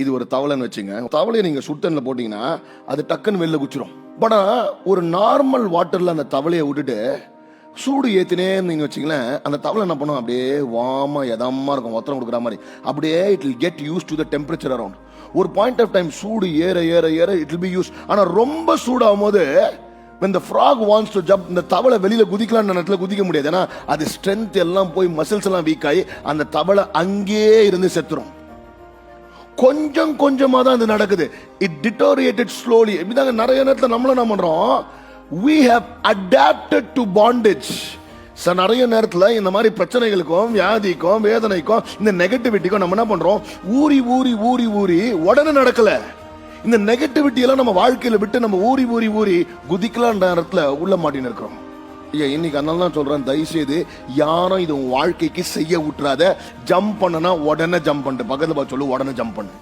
இது ஒரு தவளைன்னு வச்சுங்க. தவளையை நீங்க சுடுதண்ணில் போட்டீங்கன்னா அது டக்குன்னு வெளில குச்சிரும். பட் ஒரு நார்மல் வாட்டர்ல அந்த தவளையை விட்டுட்டு சூடு ஏத்தினே நீங்க வச்சுங்களேன், அந்த தவளை என்ன பண்ணும், அப்படியே வாமா எதமா இருக்கும், ஒத்தரம் கொடுக்குற மாதிரி. அப்படியே it will get used to the temperature around. ஒரு பாயிண்ட் ஆஃப் டைம் சூடு ஏற ஏற ஏற இட் வில் பி யூஸ். ஆனா ரொம்ப சூடாகும் போது when the frog wants to jump, இந்த தவளை வெளியில குதிக்கலாம்னு நேரத்துல குதிக்க முடியாது. ஏன்னா அது ஸ்ட்ரென்த் எல்லாம் போய் மசில்ஸ் எல்லாம் வீக் ஆகி அந்த தவளை அங்கேயே இருந்து செத்துரும். கொஞ்சம் கொஞ்சமா தான் இது நடக்குது. It deteriorated slowly. இப்படிதாங்க நிறைய நேரத்தில் நம்மளும் என்ன பண்றோம், we have adapted to bondage. நிறைய நேரத்தில் இந்த மாதிரி பிரச்சனைகளுக்கும் வியாதிக்கும் வேதனைக்கும் இந்த நெகட்டிவிட்டிக்கும் நம்ம என்ன பண்றோம், ஊறி ஊறி ஊறி ஊறி உடனே நடக்கல. இந்த நெகட்டிவிட்டி எல்லாம் நம்ம வாழ்க்கையில விட்டு நம்ம ஊறி ஊறி ஊறி குதிக்கலாம் நேரத்துல உள்ள மாட்டின்னு இருக்கிறோம். இன்னைக்கு அதனால தான் சொல்றேன், தயவு செய்து யாரும் இது உன் வாழ்க்கைக்கு செய்ய விட்டுறாத. ஜம்ப் பண்ணனா உடனே ஜம்ப் பண்ணு. பக்கத்துல சொல்லு, உடனே ஜம்ப் பண்ணு.